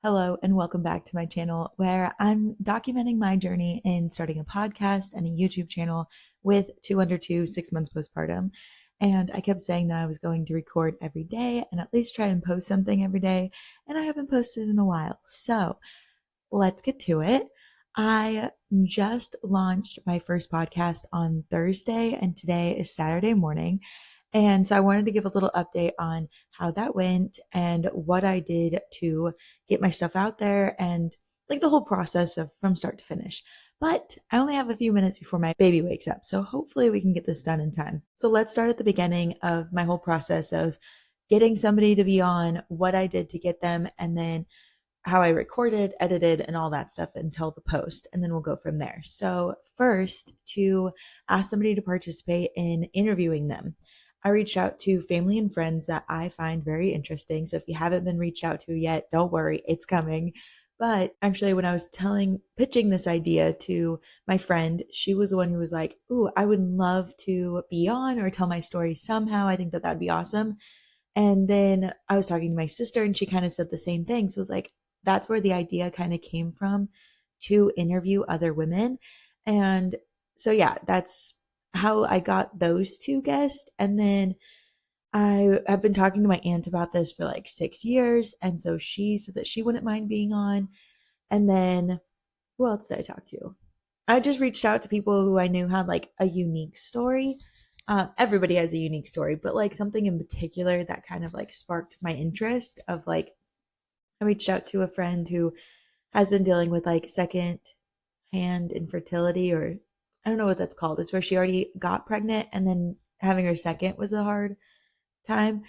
Hello, and welcome back to my channel where I'm documenting my journey in starting a podcast and a YouTube channel with 2 under 2 6 months postpartum. And I kept saying that I was going to record every day and at least try and post something every day, and I haven't posted in a while. So let's get to it. I just launched my first podcast on Thursday, and today is Saturday morning. And so I wanted to give a little update on how that went and what I did to get my stuff out there and like the whole process of from start to finish. But I only have a few minutes before my baby wakes up, so hopefully we can get this done in time. So let's start at the beginning of my whole process of getting somebody to be on, what I did to get them, and then how I recorded, edited, and all that stuff until the post, and then we'll go from there. So, first, to ask somebody to participate in interviewing them, I reached out to family and friends that I find very interesting. So, if you haven't been reached out to yet, don't worry, it's coming. But actually, when I was pitching this idea to my friend, she was the one who was like, "Ooh, I would love to be on or tell my story somehow. I think that that'd be awesome." And then I was talking to my sister and she kind of said the same thing. So it was like, that's where the idea kind of came from to interview other women. And so, yeah, that's how I got those two guests. And then I have been talking to my aunt about this for like 6 years. And so she said that she wouldn't mind being on. And then who else did I talk to? I just reached out to people who I knew had like a unique story. Everybody has a unique story, but like something in particular that kind of like sparked my interest of like, I reached out to a friend who has been dealing with like second hand infertility, or I don't know what that's called. It's where she already got pregnant and then having her second was a hard time.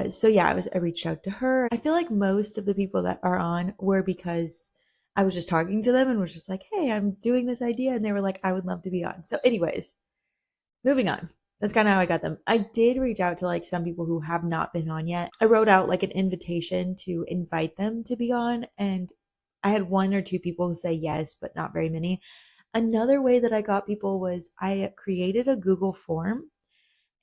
So yeah, I reached out to her. I feel like most of the people that are on were because I was just talking to them and was just like, hey, I'm doing this idea. And they were like, I would love to be on. So, anyways, moving on. That's kind of how I got them. I did reach out to like some people who have not been on yet. I wrote out like an invitation to invite them to be on, and I had one or two people who say yes, but not very many. Another way that I got people was I created a Google form.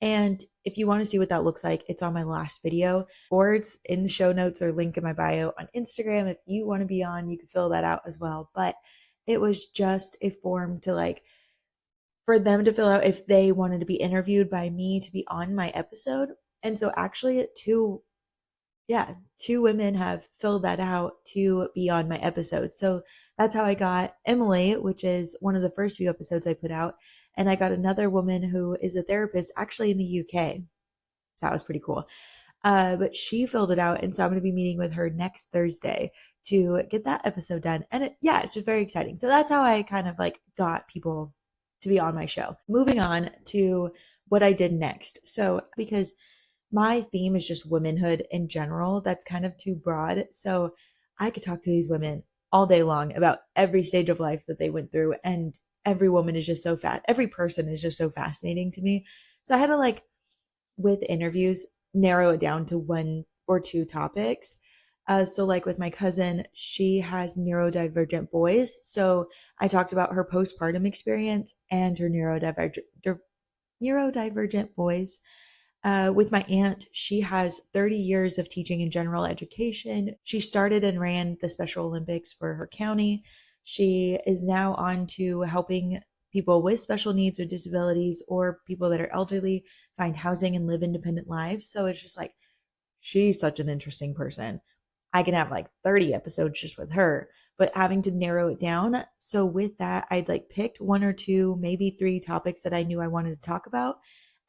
And if you want to see what that looks like, it's on my last video, or it's in the show notes or link in my bio on Instagram. If you want to be on, you can fill that out as well. But it was just a form to like for them to fill out if they wanted to be interviewed by me to be on my episode. And so actually two women have filled that out to be on my episode. So that's how I got Emily, which is one of the first few episodes I put out. And I got another woman who is a therapist actually in the UK. So that was pretty cool. But she filled it out. And so I'm going to be meeting with her next Thursday to get that episode done. And it's just very exciting. So that's how I kind of like got people to be on my show. Moving on to what I did next. So, because my theme is just womanhood in general, that's kind of too broad. So, I could talk to these women all day long about every stage of life that they went through. And every woman is just so fat. Every person is just so fascinating to me. So, I had to like, with interviews, narrow it down to one or two topics. So, like with my cousin, she has neurodivergent boys. So, I talked about her postpartum experience and her neurodivergent boys. With my aunt, she has 30 years of teaching in general education. She started and ran the Special Olympics for her county. She is now on to helping people with special needs or disabilities or people that are elderly find housing and live independent lives. So it's just like, she's such an interesting person. I can have like 30 episodes just with her, but having to narrow it down. So with that, I'd like picked one or two, maybe three topics that I knew I wanted to talk about.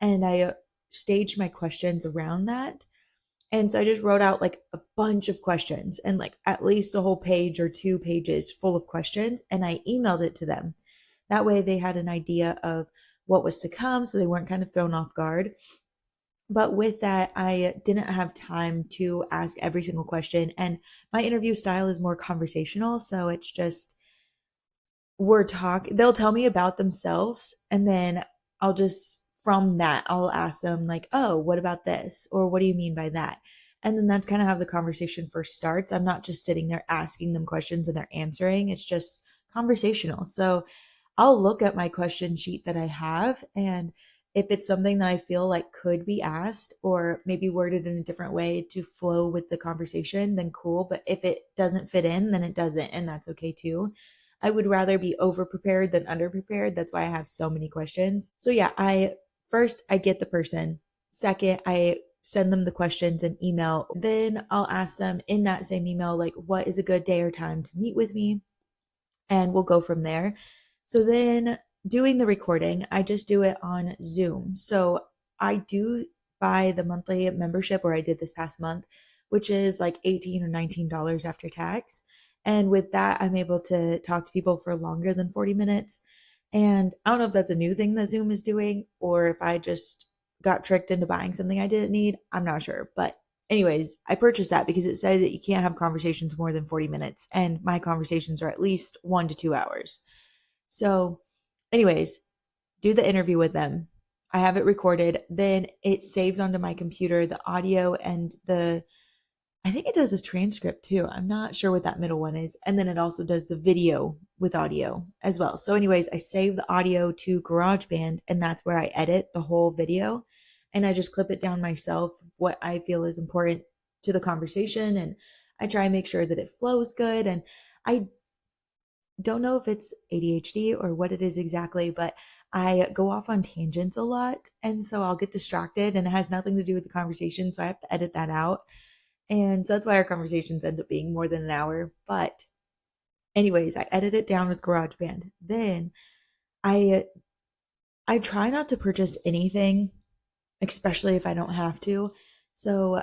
And I staged my questions around that. And so I just wrote out like a bunch of questions and like at least a whole page or 2 pages full of questions. And I emailed it to them. That way they had an idea of what was to come. So they weren't kind of thrown off guard. But with that, I didn't have time to ask every single question. And my interview style is more conversational. So it's just, they'll tell me about themselves. And then I'll just, from that, I'll ask them, like, oh, what about this? Or what do you mean by that? And then that's kind of how the conversation first starts. I'm not just sitting there asking them questions and they're answering. It's just conversational. So I'll look at my question sheet that I have, and if it's something that I feel like could be asked or maybe worded in a different way to flow with the conversation, then cool. But if it doesn't fit in, then it doesn't, and that's okay too. I would rather be over prepared than under prepared. That's why I have so many questions. So yeah, I get the person. Second, I send them the questions in email. Then I'll ask them in that same email, like, what is a good day or time to meet with me? And we'll go from there. So then doing the recording, I just do it on Zoom. So I do buy the monthly membership, or I did this past month, which is like $18 or $19 after tax. And with that, I'm able to talk to people for longer than 40 minutes. And I don't know if that's a new thing that Zoom is doing, or if I just got tricked into buying something I didn't need. I'm not sure. But anyways, I purchased that because it says that you can't have conversations more than 40 minutes. And my conversations are at least 1 to 2 hours. So, anyways, do the interview with them. I have it recorded. Then it saves onto my computer the audio and I think it does a transcript too. I'm not sure what that middle one is. And then it also does the video with audio as well. So, anyways, I save the audio to GarageBand, and that's where I edit the whole video. And I just clip it down myself, what I feel is important to the conversation. And I try and make sure that it flows good. And I don't know if it's ADHD or what it is exactly, but I go off on tangents a lot. And so I'll get distracted, and it has nothing to do with the conversation. So I have to edit that out. And so that's why our conversations end up being more than an hour. But anyways, I edit it down with GarageBand. Then I I try not to purchase anything, especially if I don't have to. So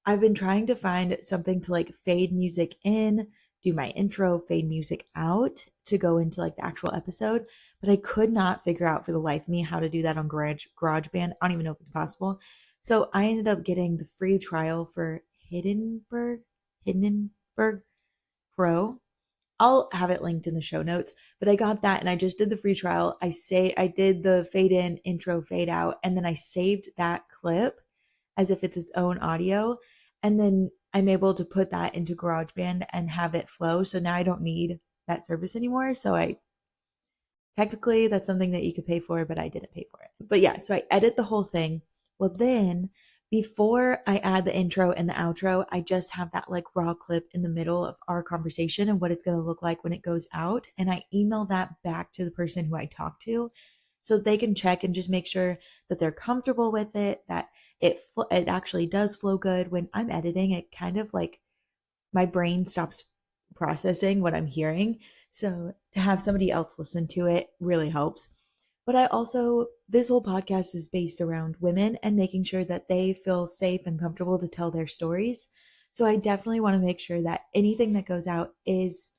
I've been trying to find something to like fade music in, do my intro, fade music out to go into like the actual episode. But I could not figure out for the life of me how to do that on GarageBand. I don't even know if it's possible. So I ended up getting the free trial for Hindenburg Pro. I'll have it linked in the show notes, but I got that and I just did the free trial. I did the fade in, intro, fade out, and then I saved that clip as if it's its own audio. And then I'm able to put that into GarageBand and have it flow. So now I don't need that service anymore. So technically that's something that you could pay for, but I didn't pay for it. But yeah, so I edit the whole thing. Well, then before I add the intro and the outro, I just have that like raw clip in the middle of our conversation and what it's going to look like when it goes out. And I email that back to the person who I talk to so they can check and just make sure that they're comfortable with it, that it actually does flow good. When I'm editing, it kind of like my brain stops processing what I'm hearing. So to have somebody else listen to it really helps. But this whole podcast is based around women and making sure that they feel safe and comfortable to tell their stories. So I definitely want to make sure that anything that goes out is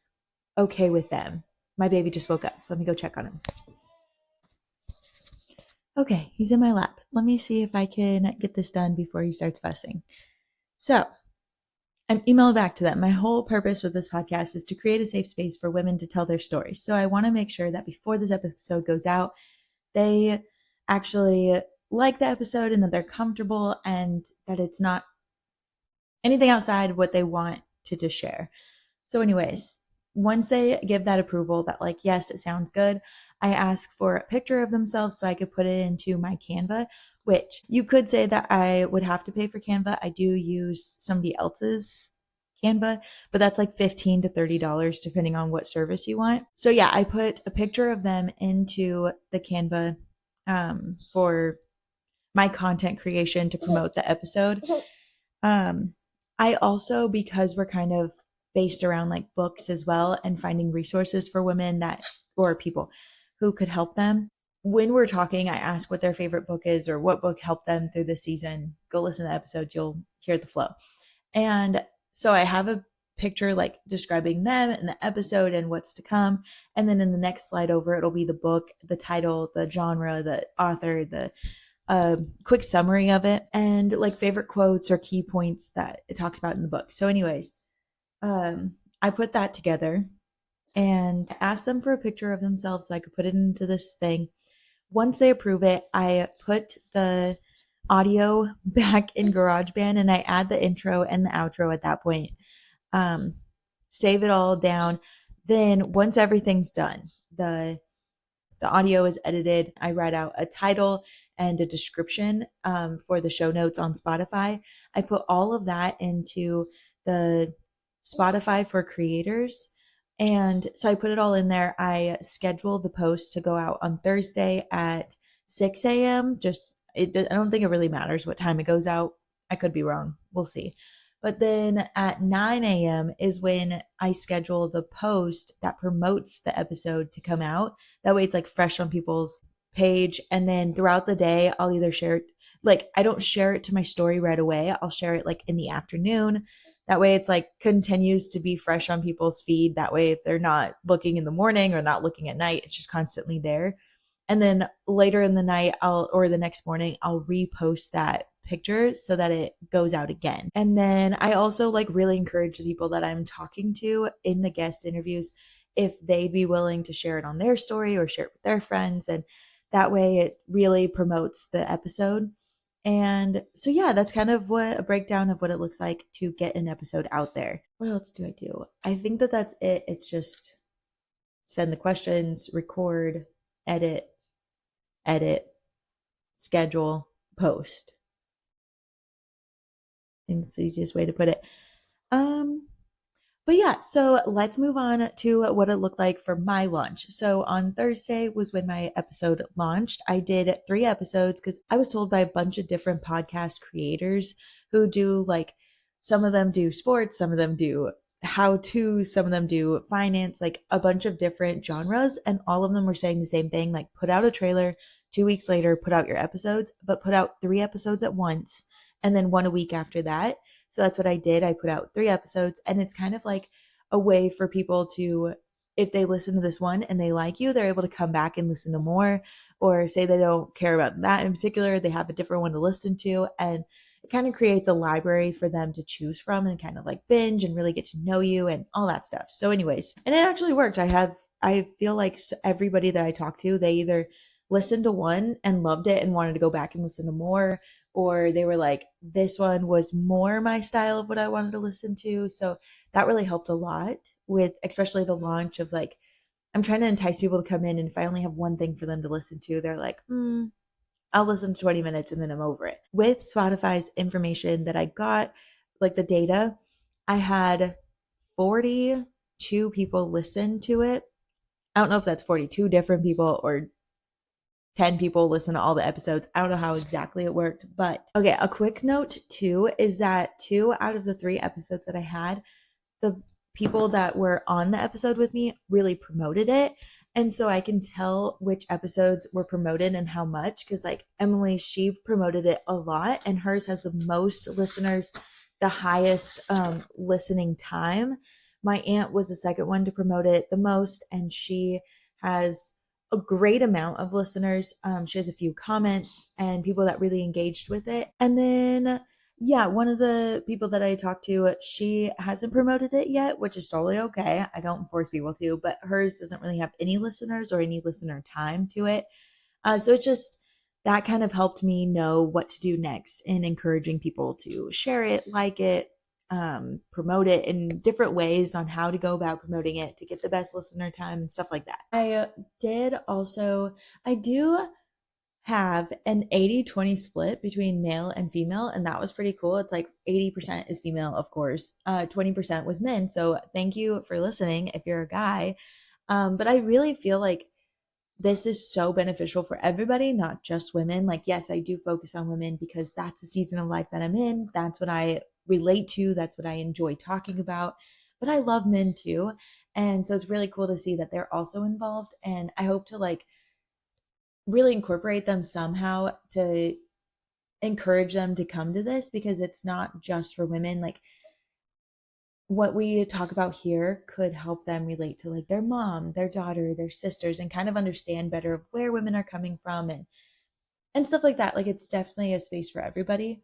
okay with them. My baby just woke up, so let me go check on him. Okay, he's in my lap. Let me see if I can get this done before he starts fussing. So I'm emailing back to them. My whole purpose with this podcast is to create a safe space for women to tell their stories. So I want to make sure that before this episode goes out, they actually like the episode and that they're comfortable and that it's not anything outside what they want to just share. So anyways, once they give that approval that like, yes, it sounds good, I ask for a picture of themselves so I could put it into my Canva, which you could say that I would have to pay for Canva. I do use somebody else's Canva, but that's like $15 to $30 depending on what service you want. So yeah, I put a picture of them into the Canva for my content creation to promote the episode. I also, because we're kind of based around like books as well and finding resources for women or people who could help them. When we're talking, I ask what their favorite book is or what book helped them through the season. Go listen to the episodes, you'll hear the flow. And so I have a picture like describing them and the episode and what's to come. And then in the next slide over, it'll be the book, the title, the genre, the author, the quick summary of it, and like favorite quotes or key points that it talks about in the book. So anyways, I put that together and asked them for a picture of themselves so I could put it into this thing. Once they approve it, I put the audio back in GarageBand and I add the intro and the outro at that point. Save it all down. Then once everything's done, the audio is edited, I write out a title and a description for the show notes on Spotify. I put all of that into the Spotify for creators. And so I put it all in there. I scheduled the post to go out on Thursday at 6 a.m. I don't think it really matters what time it goes out. I could be wrong. We'll see. But then at 9 a.m. is when I schedule the post that promotes the episode to come out. That way it's like fresh on people's page. And then throughout the day, I'll either share it, like I don't share it to my story right away. I'll share it like in the afternoon. That way it's like continues to be fresh on people's feed. That way, if they're not looking in the morning or not looking at night, it's just constantly there. And then later in the night, or the next morning, I'll repost that picture so that it goes out again. And then I also like really encourage the people that I'm talking to in the guest interviews if they'd be willing to share it on their story or share it with their friends. And that way it really promotes the episode. And so, yeah, that's kind of what a breakdown of what it looks like to get an episode out there. What else do I do? I think that that's it. It's just send the questions, record, edit, schedule, post. I think that's the easiest way to put it. But yeah, so let's move on to what it looked like for my launch. So on Thursday was when my episode launched. I did 3 episodes because I was told by a bunch of different podcast creators who do like, some of them do sports, some of them do how to, some of them do finance, like a bunch of different genres. And all of them were saying the same thing, like put out a trailer, 2 weeks later, put out your episodes, but put out 3 episodes at once and then 1 a week after that. So that's what I did. I put out 3 episodes, and it's kind of like a way for people to, if they listen to this one and they like you, they're able to come back and listen to more, or say they don't care about that in particular, they have a different one to listen to. And it kind of creates a library for them to choose from and kind of like binge and really get to know you and all that stuff. So anyways, and it actually worked. I feel like everybody that I talked to, they either listened to one and loved it and wanted to go back and listen to more, or they were like, this one was more my style of what I wanted to listen to. So that really helped a lot with especially the launch of like, I'm trying to entice people to come in, and if I only have one thing for them to listen to, they're like, I'll listen to 20 minutes and then I'm over it. With Spotify's information that I got, like the data, I had 42 people listen to it. I don't know if that's 42 different people or 10 people listen to all the episodes. I don't know how exactly it worked, but okay. A quick note too is that 2 out of the 3 episodes that I had, the people that were on the episode with me really promoted it. And so I can tell which episodes were promoted and how much, because like Emily, she promoted it a lot, and hers has the most listeners, the highest listening time. My aunt was the second one to promote it the most, and she has a great amount of listeners. She has a few comments and people that really engaged with it. And then, yeah, one of the people that I talked to, she hasn't promoted it yet, which is totally okay. I don't force people to, but hers doesn't really have any listeners or any listener time to it. So it's just, that kind of helped me know what to do next in encouraging people to share it, like it, promote it in different ways on how to go about promoting it to get the best listener time and stuff like that. I do have an 80-20 split between male and female, and that was pretty cool. It's like 80% is female, of course. 20% was men. So thank you for listening if you're a guy. But I really feel like this is so beneficial for everybody, not just women. Like, yes, I do focus on women because that's the season of life that I'm in. That's what I relate to. That's what I enjoy talking about. But I love men too. And so it's really cool to see that they're also involved. And I hope to like really incorporate them somehow to encourage them to come to this, because it's not just for women. Like, what we talk about here could help them relate to like their mom, their daughter, their sisters, and kind of understand better where women are coming from and stuff like that. Like, it's definitely a space for everybody.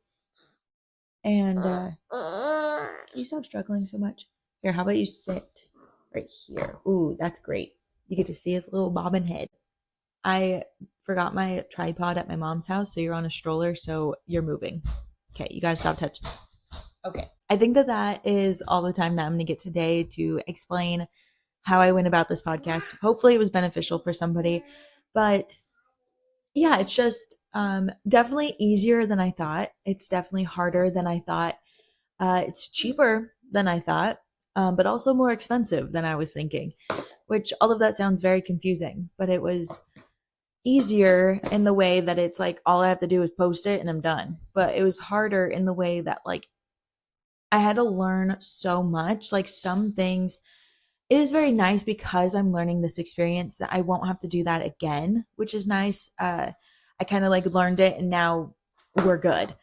And can you stop struggling so much? Here, how about you sit right here? Ooh, that's great. You get to see his little bobbin head. I forgot my tripod at my mom's house, so you're on a stroller, so you're moving. Okay, you gotta stop touching. Okay. I think that is all the time that I'm going to get today to explain how I went about this podcast. Hopefully it was beneficial for somebody, but Yeah, it's just definitely easier than I thought. It's definitely harder than I thought. It's cheaper than I thought, but also more expensive than I was thinking, which all of that sounds very confusing, but it was easier in the way that it's like all I have to do is post it and I'm done. But it was harder in the way that like I had to learn so much. Like some things, it is very nice because I'm learning this experience that I won't have to do that again, which is nice. I kind of like learned it and now we're good.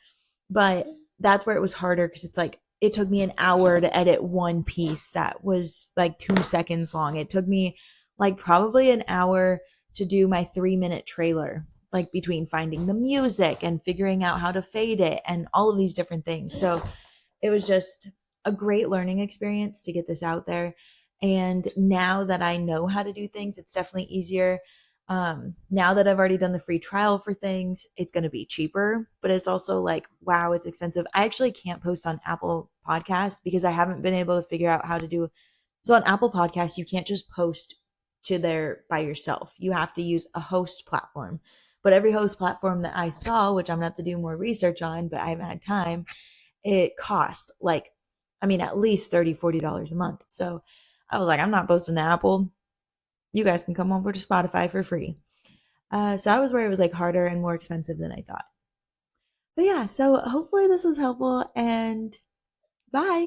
But that's where it was harder because it's like it took me an hour to edit one piece that was like 2 seconds long. It took me like probably an hour to do my 3 minute trailer, like between finding the music and figuring out how to fade it and all of these different things. So it was just a great learning experience to get this out there. And now that I know how to do things, it's definitely easier. Now that I've already done the free trial for things, it's going to be cheaper, but it's also like, wow, it's expensive. I actually can't post on Apple Podcasts because I haven't been able to figure out how to do. So on Apple Podcasts, you can't just post to there by yourself. You have to use a host platform. But every host platform that I saw, which I'm going to have to do more research on, but I haven't had time, it cost like, I mean, at least $30, $40 a month. So I was like, I'm not posting to Apple. You guys can come over to Spotify for free. So that was where it was like harder and more expensive than I thought. But yeah, so hopefully this was helpful and bye.